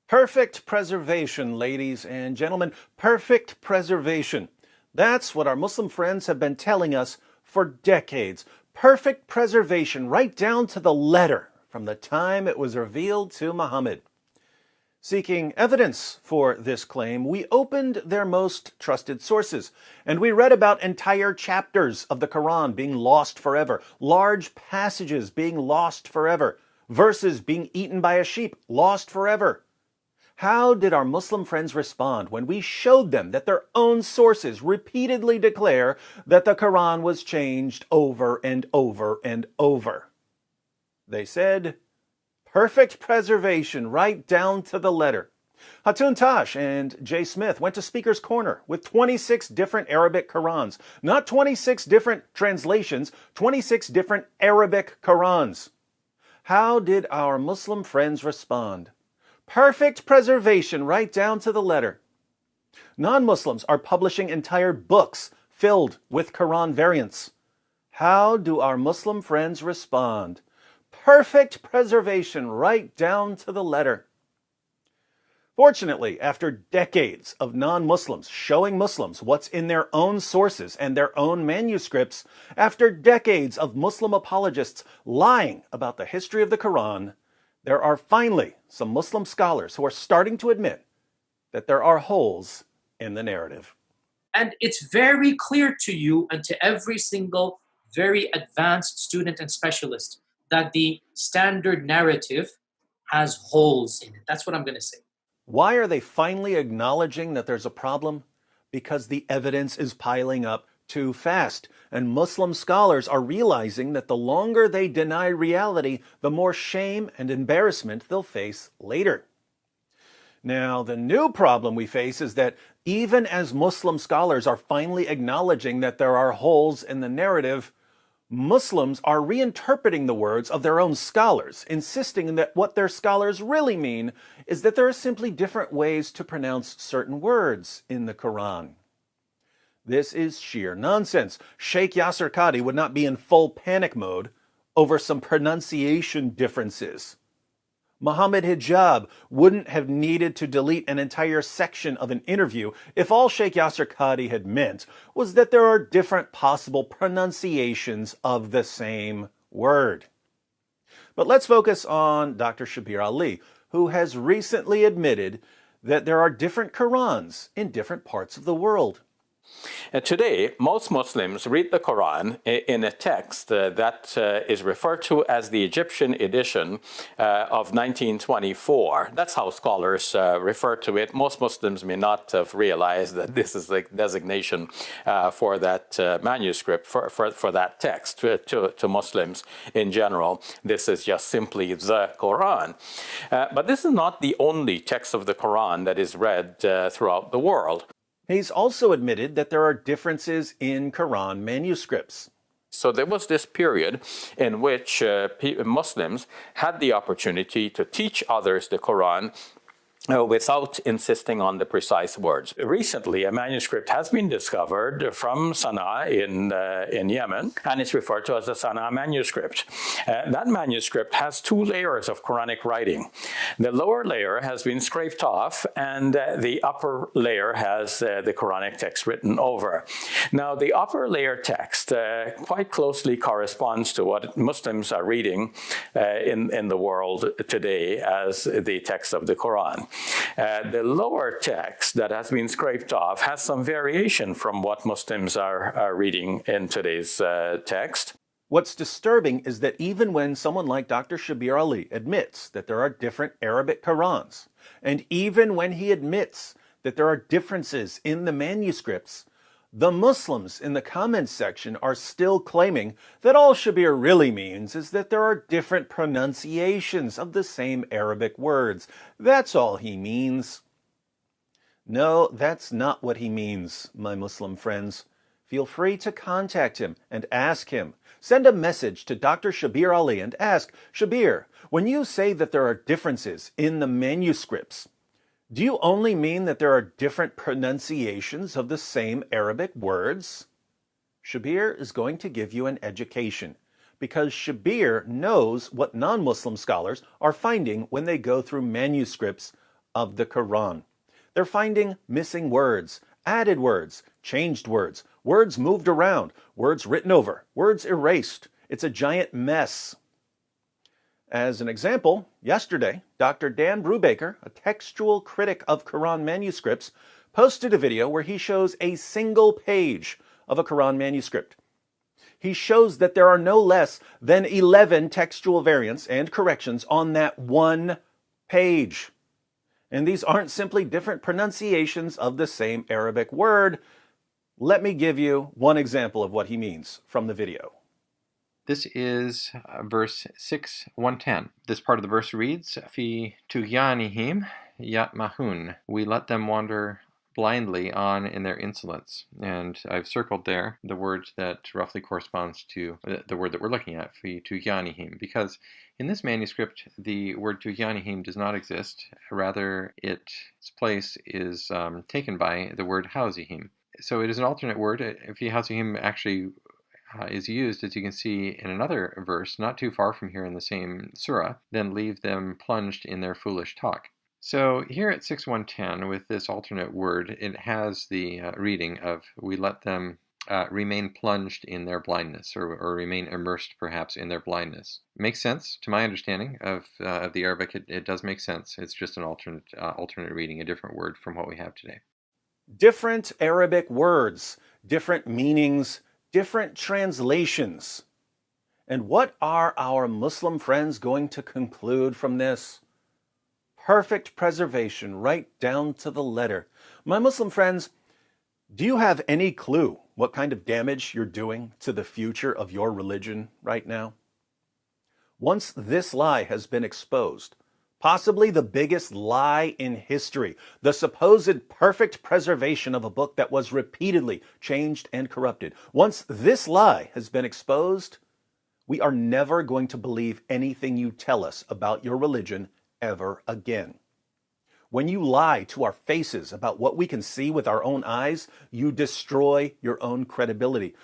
Perfect preservation, ladies and gentlemen. Perfect preservation. That's what our Muslim friends have been telling us for decades. Perfect preservation, right down to the letter, from the time it was revealed to Muhammad. Seeking evidence for this claim, we opened their most trusted sources, and we read about entire chapters of the Quran being lost forever, large passages being lost forever, verses being eaten by a sheep, lost forever. How did our Muslim friends respond when we showed them that their own sources repeatedly declare that the Quran was changed over and over and over? They said, perfect preservation right down to the letter. Hatun Tash and Jay Smith went to Speaker's Corner with 26 different Arabic Qurans. Not 26 different translations, 26 different Arabic Qurans. How did our Muslim friends respond? Perfect preservation right down to the letter. Non-Muslims are publishing entire books filled with Quran variants. How do our Muslim friends respond? Perfect preservation right down to the letter. Fortunately, after decades of non-Muslims showing Muslims what's in their own sources and their own manuscripts, after decades of Muslim apologists lying about the history of the Quran, there are finally some Muslim scholars who are starting to admit that there are holes in the narrative. And it's very clear to you and to every single very advanced student and specialist that the standard narrative has holes in it. That's what I'm going to say. Why are they finally acknowledging that there's a problem? Because the evidence is piling up too fast, and Muslim scholars are realizing that the longer they deny reality, the more shame and embarrassment they'll face later. Now, the new problem we face is that even as Muslim scholars are finally acknowledging that there are holes in the narrative, Muslims are reinterpreting the words of their own scholars, insisting that what their scholars really mean is that there are simply different ways to pronounce certain words in the Quran. This is sheer nonsense. Sheikh Yasser Qadhi would not be in full panic mode over some pronunciation differences. Muhammad Hijab wouldn't have needed to delete an entire section of an interview if all Sheikh Yasser Qadhi had meant was that there are different possible pronunciations of the same word. But let's focus on Dr. Shabir Ali, who has recently admitted that there are different Qurans in different parts of the world. Today, most Muslims read the Quran in a text that is referred to as the Egyptian edition of 1924. That's how scholars refer to it. Most Muslims may not have realized that this is the designation for that manuscript, for that text. To Muslims in general, this is just simply the Quran. But this is not the only text of the Quran that is read throughout the world. He's also admitted that there are differences in Quran manuscripts. So there was this period in which Muslims had the opportunity to teach others the Quran without insisting on the precise words. Recently, a manuscript has been discovered from Sana'a in Yemen, and it's referred to as the Sana'a manuscript. That manuscript has two layers of Quranic writing. The lower layer has been scraped off, and the upper layer has the Quranic text written over. Now, the upper layer text quite closely corresponds to what Muslims are reading in the world today as the text of the Quran. The lower text that has been scraped off has some variation from what Muslims are reading in today's text. What's disturbing is that even when someone like Dr. Shabir Ali admits that there are different Arabic Qurans, and even when he admits that there are differences in the manuscripts, the Muslims in the comments section are still claiming that all Shabir really means is that there are different pronunciations of the same Arabic words. That's all he means. No, that's not what he means, my Muslim friends. Feel free to contact him and ask him. Send a message to Dr. Shabir Ali and ask, Shabir, when you say that there are differences in the manuscripts, do you only mean that there are different pronunciations of the same Arabic words? Shabir is going to give you an education, because Shabir knows what non-Muslim scholars are finding when they go through manuscripts of the Quran. They're finding missing words, added words, changed words, words moved around, words written over, words erased. It's a giant mess. As an example, yesterday, Dr. Dan Brubaker, a textual critic of Quran manuscripts, posted a video where he shows a single page of a Quran manuscript. He shows that there are no less than 11 textual variants and corrections on that one page. And these aren't simply different pronunciations of the same Arabic word. Let me give you one example of what he means from the video. This is verse 6:110. This part of the verse reads, Fi tughyanihim yatmahun. We let them wander blindly on in their insolence. And I've circled there the word that roughly corresponds to the word that we're looking at, Fi tughyanihim, because in this manuscript, the word tughyanihim does not exist. Rather, its place is taken by the word hauzihim. So it is an alternate word. Fi hauzihim actually is used, as you can see in another verse, not too far from here in the same surah, then leave them plunged in their foolish talk. So here at 6:110, with this alternate word, it has the reading of, we let them remain plunged in their blindness, or remain immersed perhaps in their blindness. Makes sense to my understanding of the Arabic. It does make sense. It's just an alternate reading, a different word from what we have today. Different Arabic words, different meanings, different translations. And what are our Muslim friends going to conclude from this? Perfect preservation right down to the letter. My Muslim friends, do you have any clue what kind of damage you're doing to the future of your religion right now? Once this lie has been exposed, possibly the biggest lie in history, the supposed perfect preservation of a book that was repeatedly changed and corrupted. Once this lie has been exposed, we are never going to believe anything you tell us about your religion ever again. When you lie to our faces about what we can see with our own eyes, you destroy your own credibility.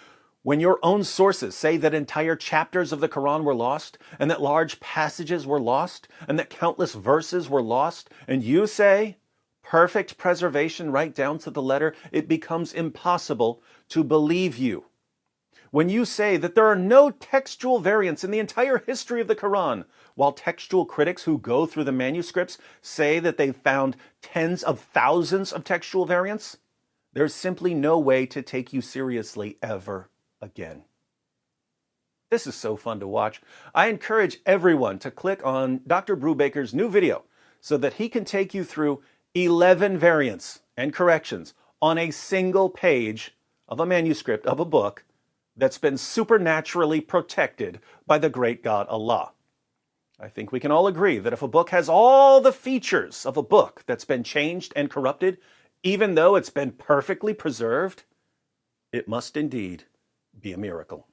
When your own sources say that entire chapters of the Quran were lost, and that large passages were lost, and that countless verses were lost, and you say, perfect preservation right down to the letter, it becomes impossible to believe you. When you say that there are no textual variants in the entire history of the Quran, while textual critics who go through the manuscripts say that they've found tens of thousands of textual variants, there's simply no way to take you seriously ever again. This is so fun to watch. I encourage everyone to click on Dr. Brubaker's new video so that he can take you through 11 variants and corrections on a single page of a manuscript of a book that's been supernaturally protected by the great God Allah. I think we can all agree that if a book has all the features of a book that's been changed and corrupted, even though it's been perfectly preserved, it must indeed be a miracle.